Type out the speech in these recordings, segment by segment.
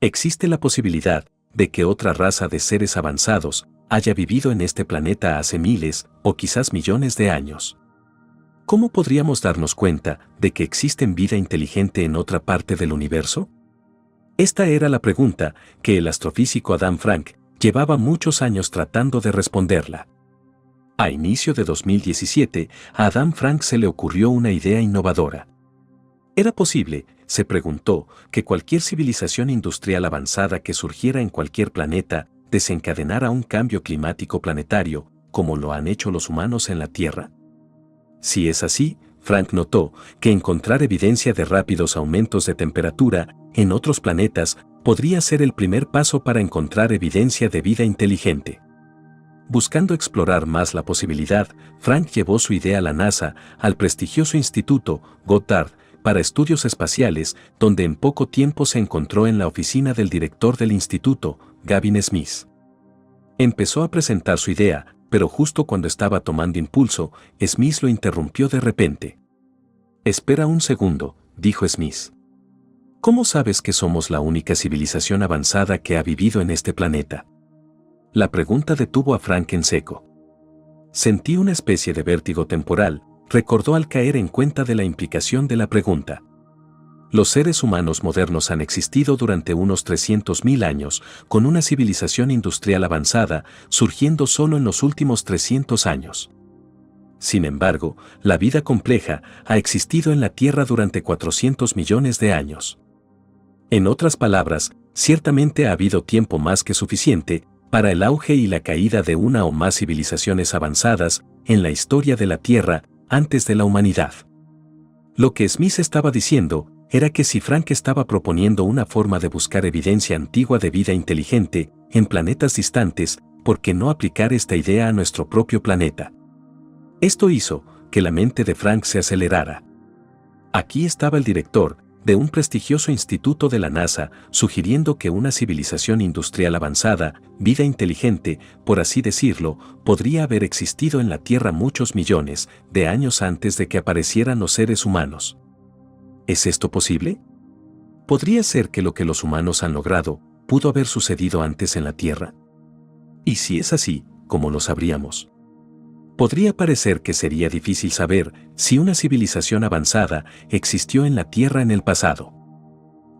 Existe la posibilidad de que otra raza de seres avanzados haya vivido en este planeta hace miles o quizás millones de años. ¿Cómo podríamos darnos cuenta de que existe vida inteligente en otra parte del universo? Esta era la pregunta que el astrofísico Adam Frank llevaba muchos años tratando de responderla. A inicio de 2017, a Adam Frank se le ocurrió una idea innovadora. ¿Era posible, se preguntó, que cualquier civilización industrial avanzada que surgiera en cualquier planeta desencadenara un cambio climático planetario, como lo han hecho los humanos en la Tierra? Si es así, Frank notó que encontrar evidencia de rápidos aumentos de temperatura en otros planetas podría ser el primer paso para encontrar evidencia de vida inteligente. Buscando explorar más la posibilidad, Frank llevó su idea a la NASA, al prestigioso Instituto Goddard para Estudios Espaciales, donde en poco tiempo se encontró en la oficina del director del instituto, Gavin Smith. Empezó a presentar su idea, pero justo cuando estaba tomando impulso, Smith lo interrumpió de repente. «Espera un segundo», dijo Smith. «¿Cómo sabes que somos la única civilización avanzada que ha vivido en este planeta?». La pregunta detuvo a Frank en seco. Sentí una especie de vértigo temporal, recordó al caer en cuenta de la implicación de la pregunta. Los seres humanos modernos han existido durante unos 300.000 años, con una civilización industrial avanzada surgiendo solo en los últimos 300 años. Sin embargo, la vida compleja ha existido en la Tierra durante 400 millones de años. En otras palabras, ciertamente ha habido tiempo más que suficiente para el auge y la caída de una o más civilizaciones avanzadas en la historia de la Tierra antes de la humanidad. Lo que Smith estaba diciendo era que si Frank estaba proponiendo una forma de buscar evidencia antigua de vida inteligente en planetas distantes, ¿por qué no aplicar esta idea a nuestro propio planeta? Esto hizo que la mente de Frank se acelerara. Aquí estaba el director de un prestigioso instituto de la NASA sugiriendo que una civilización industrial avanzada, vida inteligente, por así decirlo, podría haber existido en la Tierra muchos millones de años antes de que aparecieran los seres humanos. ¿Es esto posible? ¿Podría ser que lo que los humanos han logrado pudo haber sucedido antes en la Tierra? Y si es así, ¿cómo lo sabríamos? Podría parecer que sería difícil saber si una civilización avanzada existió en la Tierra en el pasado.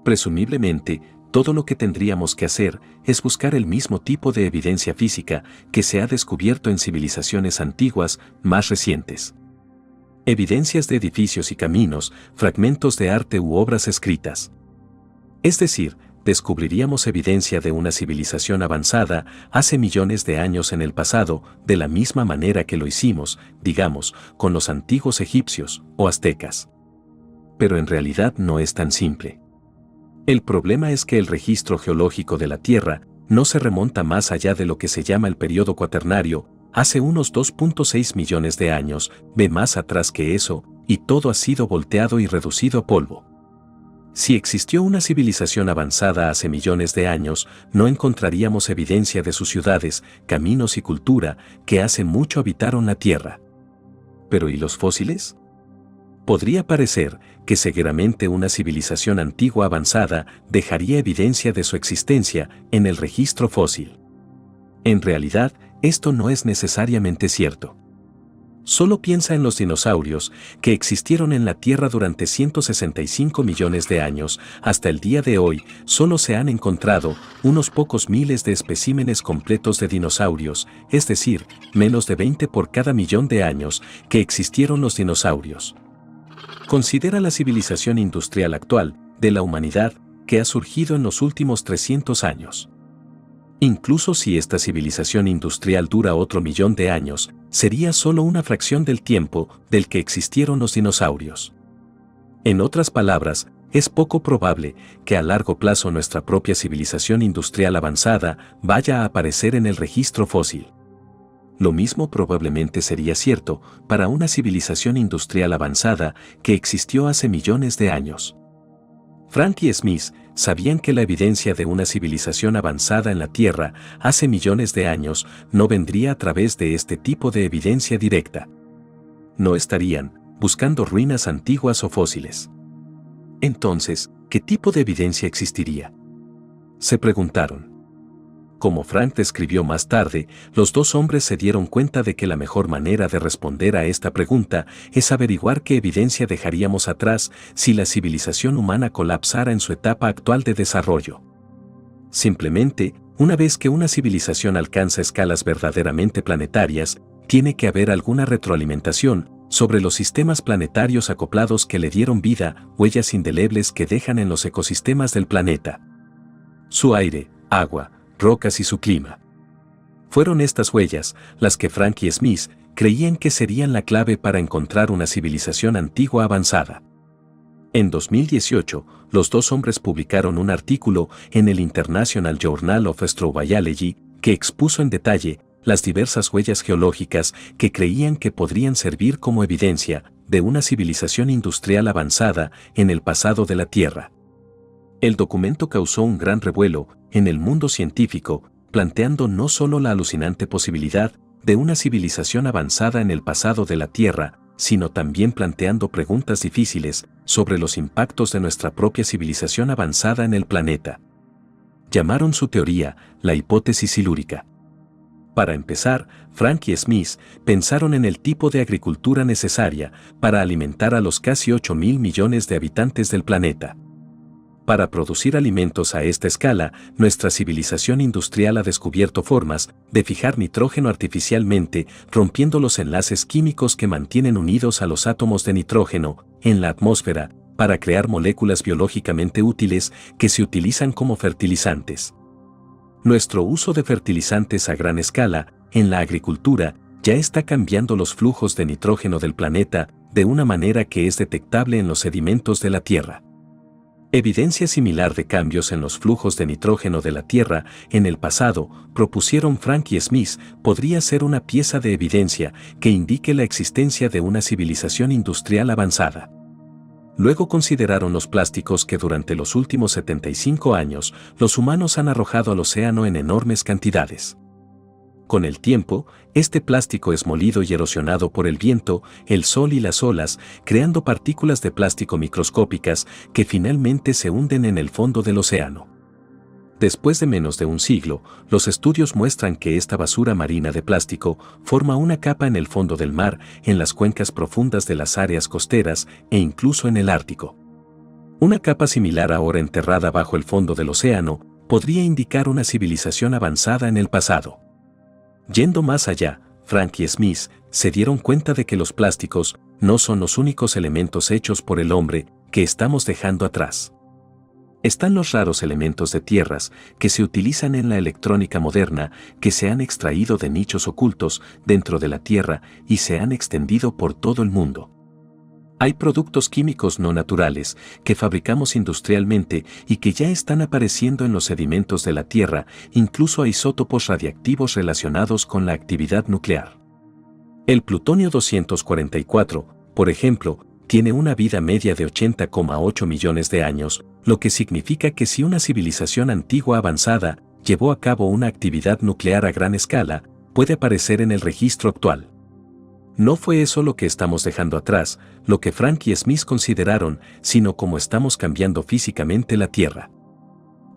Presumiblemente, todo lo que tendríamos que hacer es buscar el mismo tipo de evidencia física que se ha descubierto en civilizaciones antiguas más recientes. Evidencias de edificios y caminos, fragmentos de arte u obras escritas. Es decir, descubriríamos evidencia de una civilización avanzada hace millones de años en el pasado, de la misma manera que lo hicimos, digamos, con los antiguos egipcios o aztecas. Pero en realidad no es tan simple. El problema es que el registro geológico de la Tierra no se remonta más allá de lo que se llama el período cuaternario, hace unos 2.6 millones de años, ve más atrás que eso, y todo ha sido volteado y reducido a polvo. Si existió una civilización avanzada hace millones de años, no encontraríamos evidencia de sus ciudades, caminos y cultura que hace mucho habitaron la Tierra. ¿Pero y los fósiles? Podría parecer que seguramente una civilización antigua avanzada dejaría evidencia de su existencia en el registro fósil. En realidad, esto no es necesariamente cierto. Solo piensa en los dinosaurios, que existieron en la Tierra durante 165 millones de años. Hasta el día de hoy, solo se han encontrado unos pocos miles de especímenes completos de dinosaurios, es decir, menos de 20 por cada millón de años que existieron los dinosaurios. Considera la civilización industrial actual de la humanidad que ha surgido en los últimos 300 años. Incluso si esta civilización industrial dura otro millón de años, sería solo una fracción del tiempo del que existieron los dinosaurios. En otras palabras, es poco probable que a largo plazo nuestra propia civilización industrial avanzada vaya a aparecer en el registro fósil. Lo mismo probablemente sería cierto para una civilización industrial avanzada que existió hace millones de años. Frank y Smith sabían que la evidencia de una civilización avanzada en la Tierra hace millones de años no vendría a través de este tipo de evidencia directa. No estarían buscando ruinas antiguas o fósiles. Entonces, ¿qué tipo de evidencia existiría? Se preguntaron. Como Frank describió más tarde, los dos hombres se dieron cuenta de que la mejor manera de responder a esta pregunta es averiguar qué evidencia dejaríamos atrás si la civilización humana colapsara en su etapa actual de desarrollo. Simplemente, una vez que una civilización alcanza escalas verdaderamente planetarias, tiene que haber alguna retroalimentación sobre los sistemas planetarios acoplados que le dieron vida, huellas indelebles que dejan en los ecosistemas del planeta. Su aire, agua, rocas y su clima. Fueron estas huellas las que Frank y Smith creían que serían la clave para encontrar una civilización antigua avanzada. En 2018, los dos hombres publicaron un artículo en el International Journal of Astrobiology que expuso en detalle las diversas huellas geológicas que creían que podrían servir como evidencia de una civilización industrial avanzada en el pasado de la Tierra. El documento causó un gran revuelo en el mundo científico, planteando no solo la alucinante posibilidad de una civilización avanzada en el pasado de la Tierra, sino también planteando preguntas difíciles sobre los impactos de nuestra propia civilización avanzada en el planeta. Llamaron su teoría la hipótesis silúrica. Para empezar, Frank y Smith pensaron en el tipo de agricultura necesaria para alimentar a los casi 8.000 millones de habitantes del planeta. Para producir alimentos a esta escala, nuestra civilización industrial ha descubierto formas de fijar nitrógeno artificialmente, rompiendo los enlaces químicos que mantienen unidos a los átomos de nitrógeno en la atmósfera, para crear moléculas biológicamente útiles que se utilizan como fertilizantes. Nuestro uso de fertilizantes a gran escala en la agricultura ya está cambiando los flujos de nitrógeno del planeta de una manera que es detectable en los sedimentos de la Tierra. Evidencia similar de cambios en los flujos de nitrógeno de la Tierra en el pasado, propusieron Frank y Smith, podría ser una pieza de evidencia que indique la existencia de una civilización industrial avanzada. Luego consideraron los plásticos que durante los últimos 75 años los humanos han arrojado al océano en enormes cantidades. Con el tiempo, este plástico es molido y erosionado por el viento, el sol y las olas, creando partículas de plástico microscópicas que finalmente se hunden en el fondo del océano. Después de menos de un siglo, los estudios muestran que esta basura marina de plástico forma una capa en el fondo del mar, en las cuencas profundas de las áreas costeras e incluso en el Ártico. Una capa similar ahora enterrada bajo el fondo del océano podría indicar una civilización avanzada en el pasado. Yendo más allá, Frank y Smith se dieron cuenta de que los plásticos no son los únicos elementos hechos por el hombre que estamos dejando atrás. Están los raros elementos de tierras que se utilizan en la electrónica moderna, que se han extraído de nichos ocultos dentro de la Tierra y se han extendido por todo el mundo. Hay productos químicos no naturales que fabricamos industrialmente y que ya están apareciendo en los sedimentos de la Tierra, incluso isótopos radiactivos relacionados con la actividad nuclear. El plutonio 244, por ejemplo, tiene una vida media de 80,8 millones de años, lo que significa que si una civilización antigua avanzada llevó a cabo una actividad nuclear a gran escala, puede aparecer en el registro actual. No fue eso lo que estamos dejando atrás, lo que Frank y Smith consideraron, sino cómo estamos cambiando físicamente la Tierra.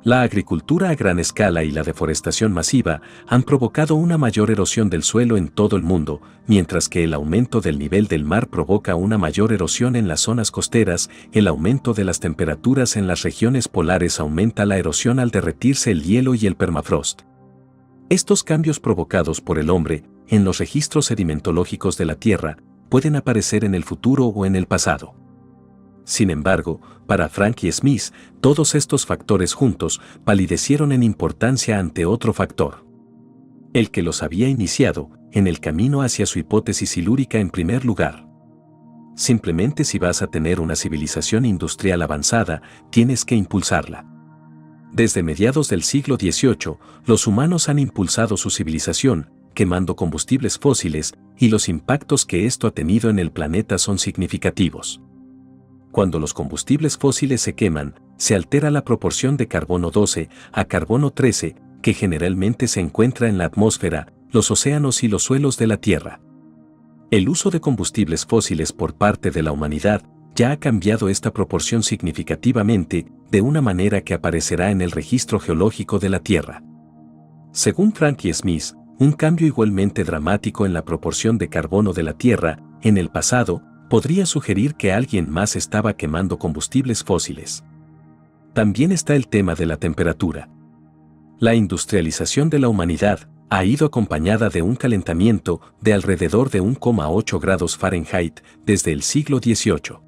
La agricultura a gran escala y la deforestación masiva han provocado una mayor erosión del suelo en todo el mundo, mientras que el aumento del nivel del mar provoca una mayor erosión en las zonas costeras. El aumento de las temperaturas en las regiones polares aumenta la erosión al derretirse el hielo y el permafrost. Estos cambios provocados por el hombre en los registros sedimentológicos de la Tierra pueden aparecer en el futuro o en el pasado. Sin embargo, para Frank y Smith, todos estos factores juntos palidecieron en importancia ante otro factor. El que los había iniciado en el camino hacia su hipótesis silúrica en primer lugar. Simplemente si vas a tener una civilización industrial avanzada, tienes que impulsarla. Desde mediados del siglo XVIII, los humanos han impulsado su civilización, quemando combustibles fósiles, y los impactos que esto ha tenido en el planeta son significativos. Cuando los combustibles fósiles se queman, se altera la proporción de carbono 12 a carbono 13, que generalmente se encuentra en la atmósfera, los océanos y los suelos de la Tierra. El uso de combustibles fósiles por parte de la humanidad ya ha cambiado esta proporción significativamente, de una manera que aparecerá en el registro geológico de la Tierra. Según Frank y Smith, un cambio igualmente dramático en la proporción de carbono de la Tierra, en el pasado, podría sugerir que alguien más estaba quemando combustibles fósiles. También está el tema de la temperatura. La industrialización de la humanidad ha ido acompañada de un calentamiento de alrededor de 1,8 grados Fahrenheit desde el siglo XVIII,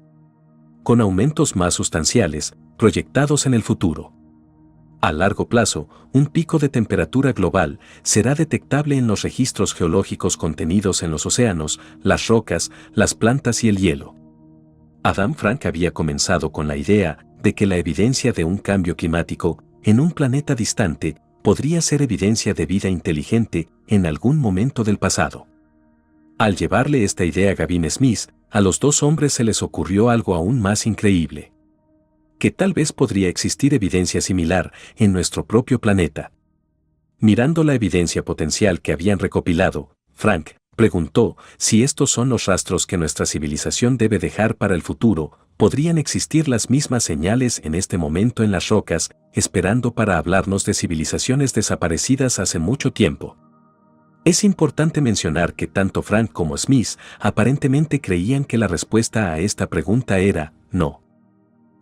con aumentos más sustanciales proyectados en el futuro. A largo plazo, un pico de temperatura global será detectable en los registros geológicos contenidos en los océanos, las rocas, las plantas y el hielo. Adam Frank había comenzado con la idea de que la evidencia de un cambio climático en un planeta distante podría ser evidencia de vida inteligente en algún momento del pasado. Al llevarle esta idea a Gavin Smith, a los dos hombres se les ocurrió algo aún más increíble: que tal vez podría existir evidencia similar en nuestro propio planeta. Mirando la evidencia potencial que habían recopilado, Frank preguntó si estos son los rastros que nuestra civilización debe dejar para el futuro. ¿Podrían existir las mismas señales en este momento en las rocas, esperando para hablarnos de civilizaciones desaparecidas hace mucho tiempo? Es importante mencionar que tanto Frank como Smith aparentemente creían que la respuesta a esta pregunta era no.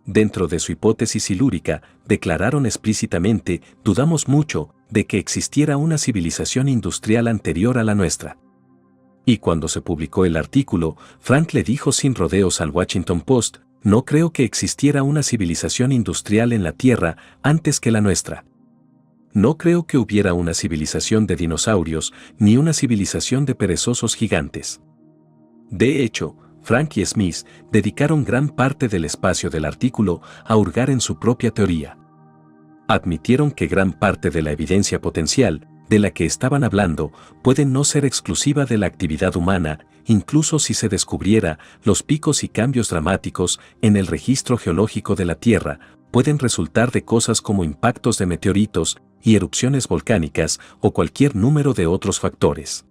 Dentro de su hipótesis silúrica, declararon explícitamente: dudamos mucho de que existiera una civilización industrial anterior a la nuestra. Y cuando se publicó el artículo, Frank le dijo sin rodeos al Washington Post: no creo que existiera una civilización industrial en la Tierra antes que la nuestra. No creo que hubiera una civilización de dinosaurios ni una civilización de perezosos gigantes. De hecho, Frank y Smith dedicaron gran parte del espacio del artículo a hurgar en su propia teoría. Admitieron que gran parte de la evidencia potencial de la que estaban hablando puede no ser exclusiva de la actividad humana, incluso si se descubriera los picos y cambios dramáticos en el registro geológico de la Tierra, pueden resultar de cosas como impactos de meteoritos y erupciones volcánicas o cualquier número de otros factores.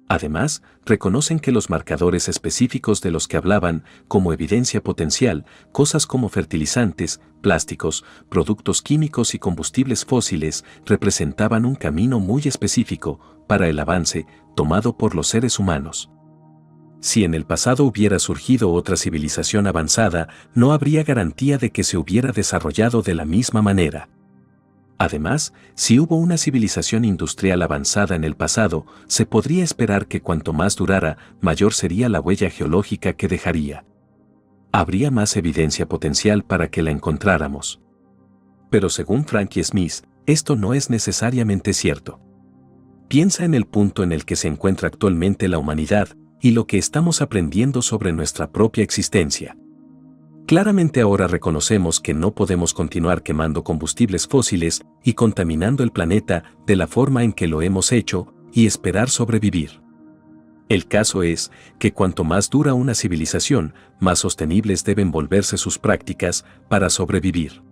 Además, reconocen que los marcadores específicos de los que hablaban como evidencia potencial, cosas como fertilizantes, plásticos, productos químicos y combustibles fósiles, representaban un camino muy específico para el avance tomado por los seres humanos. Si en el pasado hubiera surgido otra civilización avanzada, no habría garantía de que se hubiera desarrollado de la misma manera. Además, si hubo una civilización industrial avanzada en el pasado, se podría esperar que cuanto más durara, mayor sería la huella geológica que dejaría. Habría más evidencia potencial para que la encontráramos. Pero según Frank y Smith, esto no es necesariamente cierto. Piensa en el punto en el que se encuentra actualmente la humanidad y lo que estamos aprendiendo sobre nuestra propia existencia. Claramente ahora reconocemos que no podemos continuar quemando combustibles fósiles y contaminando el planeta de la forma en que lo hemos hecho y esperar sobrevivir. El caso es que cuanto más dura una civilización, más sostenibles deben volverse sus prácticas para sobrevivir.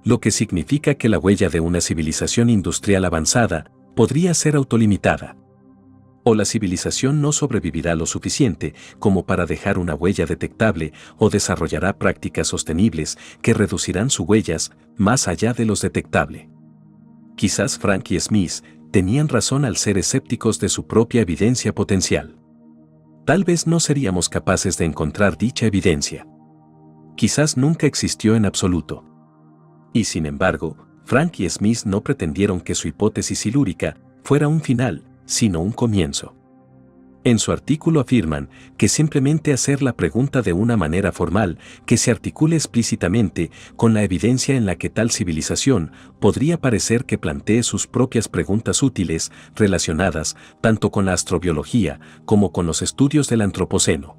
Lo que significa que la huella de una civilización industrial avanzada podría ser autolimitada. O la civilización no sobrevivirá lo suficiente como para dejar una huella detectable o desarrollará prácticas sostenibles que reducirán sus huellas más allá de los detectable. Quizás Frank y Smith tenían razón al ser escépticos de su propia evidencia potencial. Tal vez no seríamos capaces de encontrar dicha evidencia. Quizás nunca existió en absoluto. Y sin embargo, Frank y Smith no pretendieron que su hipótesis silúrica fuera un final, sino un comienzo. En su artículo afirman que simplemente hacer la pregunta de una manera formal que se articule explícitamente con la evidencia en la que tal civilización podría parecer que plantee sus propias preguntas útiles relacionadas tanto con la astrobiología como con los estudios del antropoceno.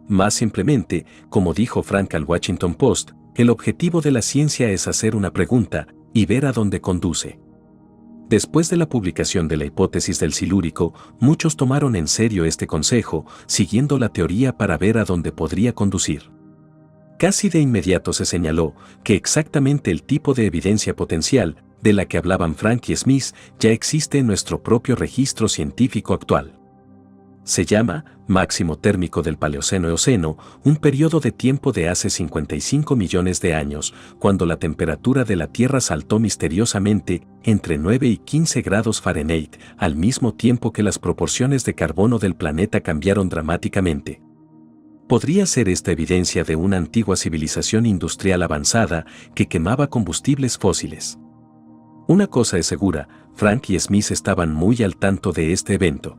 Más simplemente, como dijo Frank al Washington Post, el objetivo de la ciencia es hacer una pregunta y ver a dónde conduce. Después de la publicación de la hipótesis del silúrico, muchos tomaron en serio este consejo, siguiendo la teoría para ver a dónde podría conducir. Casi de inmediato se señaló que exactamente el tipo de evidencia potencial de la que hablaban Frank y Smith ya existe en nuestro propio registro científico actual. Se llama máximo térmico del Paleoceno-Eoceno, un periodo de tiempo de hace 55 millones de años, cuando la temperatura de la Tierra saltó misteriosamente entre 9 y 15 grados Fahrenheit, al mismo tiempo que las proporciones de carbono del planeta cambiaron dramáticamente. Podría ser esta evidencia de una antigua civilización industrial avanzada que quemaba combustibles fósiles. Una cosa es segura, Frank y Smith estaban muy al tanto de este evento.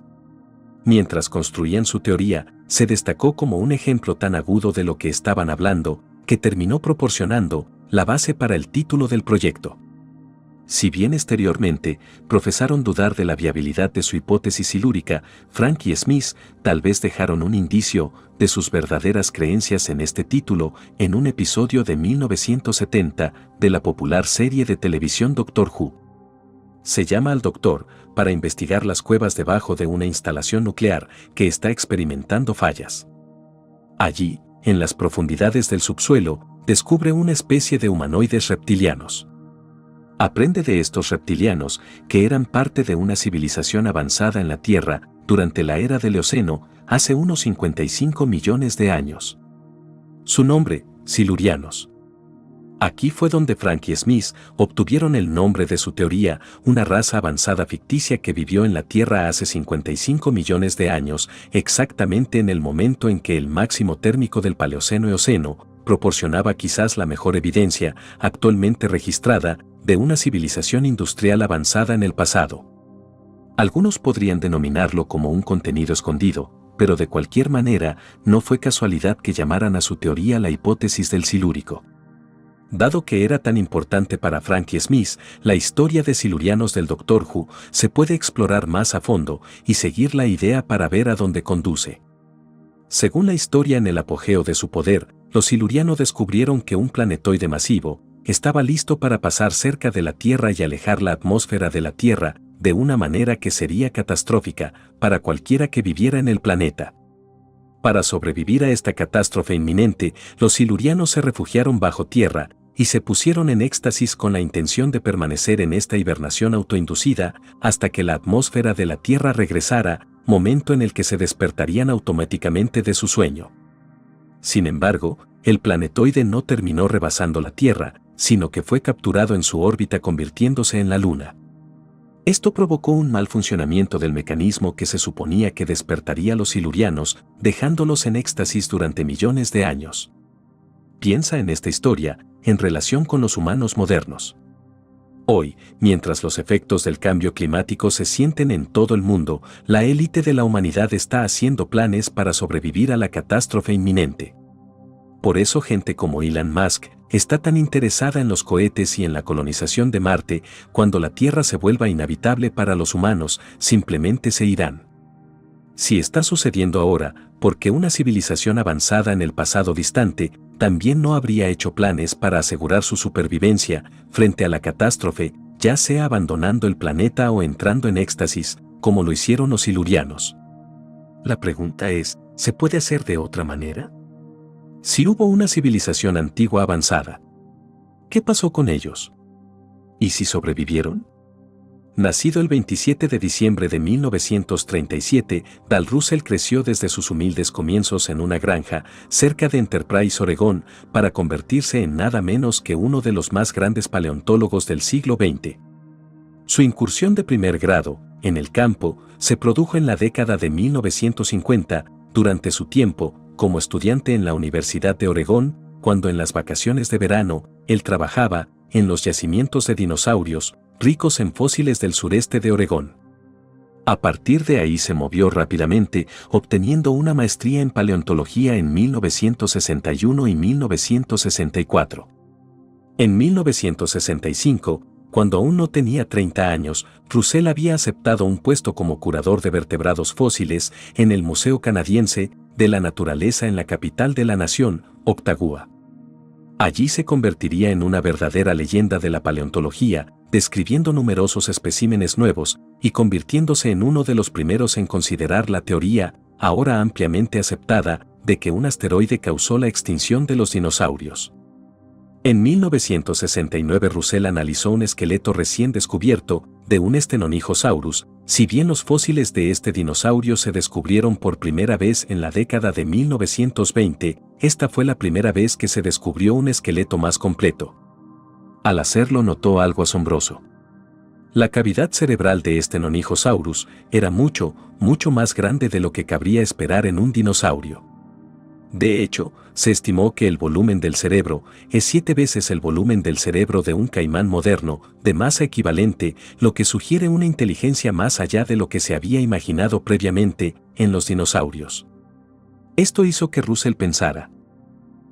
Mientras construían su teoría, se destacó como un ejemplo tan agudo de lo que estaban hablando, que terminó proporcionando la base para el título del proyecto. Si bien exteriormente profesaron dudar de la viabilidad de su hipótesis silúrica, Frank y Smith tal vez dejaron un indicio de sus verdaderas creencias en este título en un episodio de 1970 de la popular serie de televisión Doctor Who. Se llama al doctor para investigar las cuevas debajo de una instalación nuclear que está experimentando fallas. Allí, en las profundidades del subsuelo, descubre una especie de humanoides reptilianos. Aprende de estos reptilianos que eran parte de una civilización avanzada en la Tierra durante la era del Eoceno, hace unos 55 millones de años. Su nombre, Silurianos. Aquí fue donde Frank y Smith obtuvieron el nombre de su teoría, una raza avanzada ficticia que vivió en la Tierra hace 55 millones de años, exactamente en el momento en que el máximo térmico del Paleoceno-Eoceno proporcionaba quizás la mejor evidencia actualmente registrada de una civilización industrial avanzada en el pasado. Algunos podrían denominarlo como un contenido escondido, pero de cualquier manera no fue casualidad que llamaran a su teoría la hipótesis del silúrico. Dado que era tan importante para Frank y Smith, la historia de Silurianos del Doctor Who se puede explorar más a fondo y seguir la idea para ver a dónde conduce. Según la historia, en el apogeo de su poder, los Silurianos descubrieron que un planetoide masivo estaba listo para pasar cerca de la Tierra y alejar la atmósfera de la Tierra de una manera que sería catastrófica para cualquiera que viviera en el planeta. Para sobrevivir a esta catástrofe inminente, los Silurianos se refugiaron bajo tierra y se pusieron en éxtasis con la intención de permanecer en esta hibernación autoinducida hasta que la atmósfera de la Tierra regresara, momento en el que se despertarían automáticamente de su sueño. Sin embargo, el planetoide no terminó rebasando la Tierra, sino que fue capturado en su órbita convirtiéndose en la Luna. Esto provocó un mal funcionamiento del mecanismo que se suponía que despertaría a los Silurianos, dejándolos en éxtasis durante millones de años. Piensa en esta historia, en relación con los humanos modernos. Hoy, mientras los efectos del cambio climático se sienten en todo el mundo, la élite de la humanidad está haciendo planes para sobrevivir a la catástrofe inminente. Por eso gente como Elon Musk está tan interesada en los cohetes y en la colonización de Marte. Cuando la Tierra se vuelva inhabitable para los humanos, simplemente se irán. Si está sucediendo ahora, porque una civilización avanzada en el pasado distante también no habría hecho planes para asegurar su supervivencia frente a la catástrofe, ya sea abandonando el planeta o entrando en éxtasis, como lo hicieron los Silurianos. La pregunta es, ¿se puede hacer de otra manera? Si hubo una civilización antigua avanzada, ¿qué pasó con ellos? ¿Y si sobrevivieron? Nacido el 27 de diciembre de 1937, Dal Russell creció desde sus humildes comienzos en una granja cerca de Enterprise, Oregón, para convertirse en nada menos que uno de los más grandes paleontólogos del siglo XX. Su incursión de primer grado en el campo se produjo en la década de 1950, durante su tiempo como estudiante en la Universidad de Oregón, cuando en las vacaciones de verano, él trabajaba en los yacimientos de dinosaurios, ricos en fósiles del sureste de Oregón. A partir de ahí se movió rápidamente, obteniendo una maestría en paleontología en 1961 y 1964. En 1965, cuando aún no tenía 30 años, Russell había aceptado un puesto como curador de vertebrados fósiles en el Museo Canadiense de la Naturaleza en la capital de la nación, Ottawa. Allí se convertiría en una verdadera leyenda de la paleontología, describiendo numerosos especímenes nuevos y convirtiéndose en uno de los primeros en considerar la teoría, ahora ampliamente aceptada, de que un asteroide causó la extinción de los dinosaurios. En 1969 Russell analizó un esqueleto recién descubierto de un Stenonychosaurus, si bien los fósiles de este dinosaurio se descubrieron por primera vez en la década de 1920, esta fue la primera vez que se descubrió un esqueleto más completo. Al hacerlo notó algo asombroso. La cavidad cerebral de Stenonychosaurus era mucho más grande de lo que cabría esperar en un dinosaurio. De hecho, se estimó que el volumen del cerebro es 7 veces el volumen del cerebro de un caimán moderno, de masa equivalente, lo que sugiere una inteligencia más allá de lo que se había imaginado previamente en los dinosaurios. Esto hizo que Russell pensara: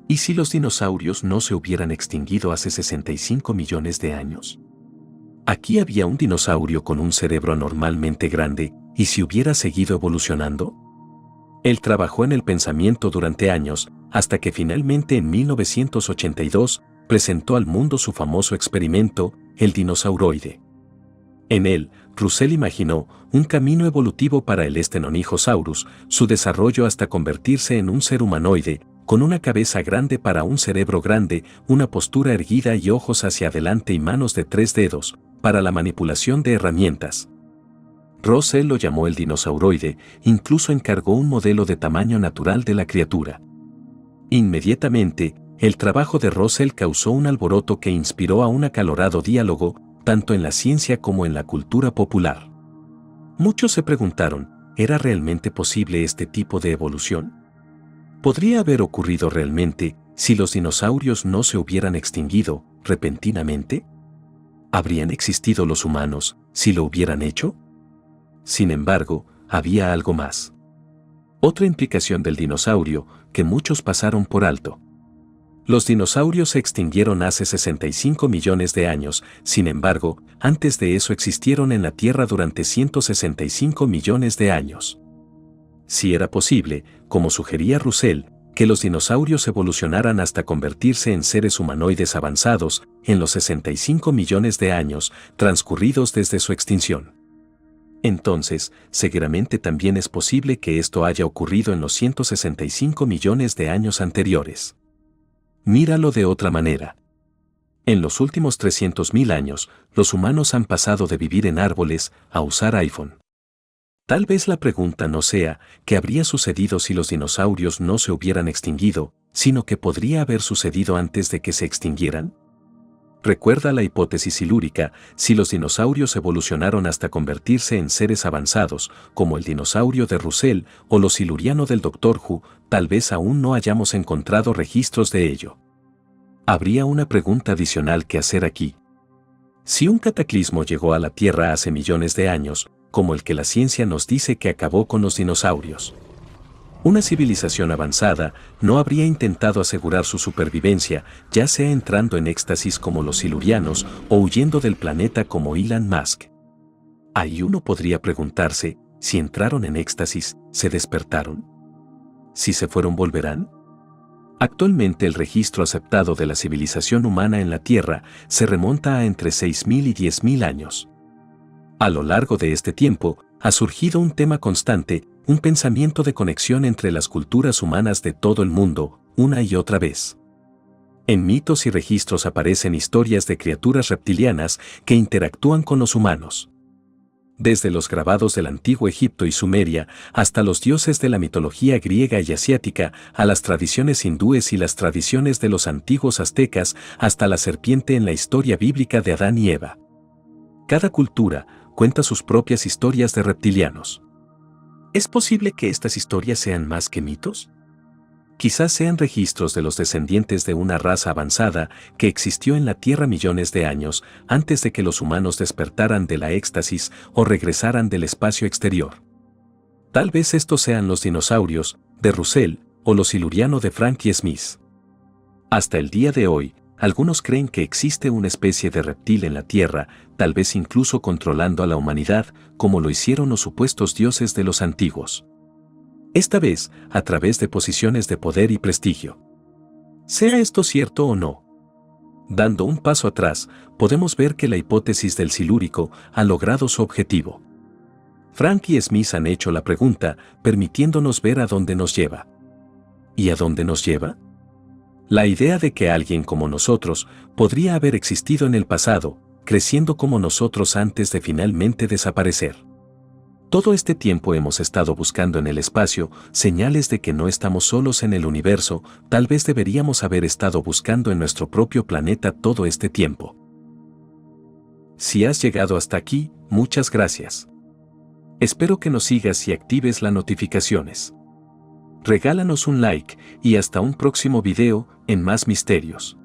¿y si los dinosaurios no se hubieran extinguido hace 65 millones de años? Aquí había un dinosaurio con un cerebro anormalmente grande, ¿y si hubiera seguido evolucionando? Él trabajó en el pensamiento durante años, hasta que finalmente en 1982 presentó al mundo su famoso experimento, el dinosauroide. En él, Russell imaginó un camino evolutivo para el Stenonychosaurus, su desarrollo hasta convertirse en un ser humanoide, con una cabeza grande para un cerebro grande, una postura erguida y ojos hacia adelante y manos de 3 dedos, para la manipulación de herramientas. Russell lo llamó el dinosauroide, incluso encargó un modelo de tamaño natural de la criatura. Inmediatamente, el trabajo de Russell causó un alboroto que inspiró a un acalorado diálogo, tanto en la ciencia como en la cultura popular. Muchos se preguntaron, ¿era realmente posible este tipo de evolución? ¿Podría haber ocurrido realmente si los dinosaurios no se hubieran extinguido repentinamente? ¿Habrían existido los humanos si lo hubieran hecho? Sin embargo, había algo más. Otra implicación del dinosaurio que muchos pasaron por alto. Los dinosaurios se extinguieron hace 65 millones de años, sin embargo, antes de eso existieron en la Tierra durante 165 millones de años. Si era posible, como sugería Russell, que los dinosaurios evolucionaran hasta convertirse en seres humanoides avanzados en los 65 millones de años transcurridos desde su extinción. Entonces, seguramente también es posible que esto haya ocurrido en los 165 millones de años anteriores. Míralo de otra manera. En los últimos 300.000 años, los humanos han pasado de vivir en árboles a usar iPhone. Tal vez la pregunta no sea qué habría sucedido si los dinosaurios no se hubieran extinguido, sino qué podría haber sucedido antes de que se extinguieran. Recuerda la hipótesis silúrica: si los dinosaurios evolucionaron hasta convertirse en seres avanzados, como el dinosaurio de Russell o lo siluriano del Dr. Who, tal vez aún no hayamos encontrado registros de ello. Habría una pregunta adicional que hacer aquí. Si un cataclismo llegó a la Tierra hace millones de años, como el que la ciencia nos dice que acabó con los dinosaurios, una civilización avanzada no habría intentado asegurar su supervivencia, ya sea entrando en éxtasis como los silurianos o huyendo del planeta como Elon Musk. Ahí uno podría preguntarse, si entraron en éxtasis, ¿se despertaron? ¿Si se fueron, volverán? Actualmente el registro aceptado de la civilización humana en la Tierra se remonta a entre 6.000 y 10.000 años. A lo largo de este tiempo, ha surgido un tema constante, un pensamiento de conexión entre las culturas humanas de todo el mundo, una y otra vez. En mitos y registros aparecen historias de criaturas reptilianas que interactúan con los humanos. Desde los grabados del antiguo Egipto y Sumeria, hasta los dioses de la mitología griega y asiática, a las tradiciones hindúes y las tradiciones de los antiguos aztecas, hasta la serpiente en la historia bíblica de Adán y Eva. Cada cultura cuenta sus propias historias de reptilianos. ¿Es posible que estas historias sean más que mitos? Quizás sean registros de los descendientes de una raza avanzada que existió en la Tierra millones de años antes de que los humanos despertaran de la éxtasis o regresaran del espacio exterior. Tal vez estos sean los dinosaurios de Russell o los siluriano de Frank y Smith. Hasta el día de hoy, algunos creen que existe una especie de reptil en la Tierra, tal vez incluso controlando a la humanidad, como lo hicieron los supuestos dioses de los antiguos. Esta vez, a través de posiciones de poder y prestigio. ¿Sea esto cierto o no? Dando un paso atrás, podemos ver que la hipótesis del silúrico ha logrado su objetivo. Frank y Smith han hecho la pregunta, permitiéndonos ver a dónde nos lleva. ¿Y a dónde nos lleva? La idea de que alguien como nosotros podría haber existido en el pasado creciendo como nosotros antes de finalmente desaparecer. Todo este tiempo hemos estado buscando en el espacio señales de que no estamos solos en el universo. Tal vez deberíamos haber estado buscando en nuestro propio planeta todo este tiempo. Si has llegado hasta aquí, muchas gracias. Espero que nos sigas y actives las notificaciones. Regálanos un like y hasta un próximo video en Más Misterios.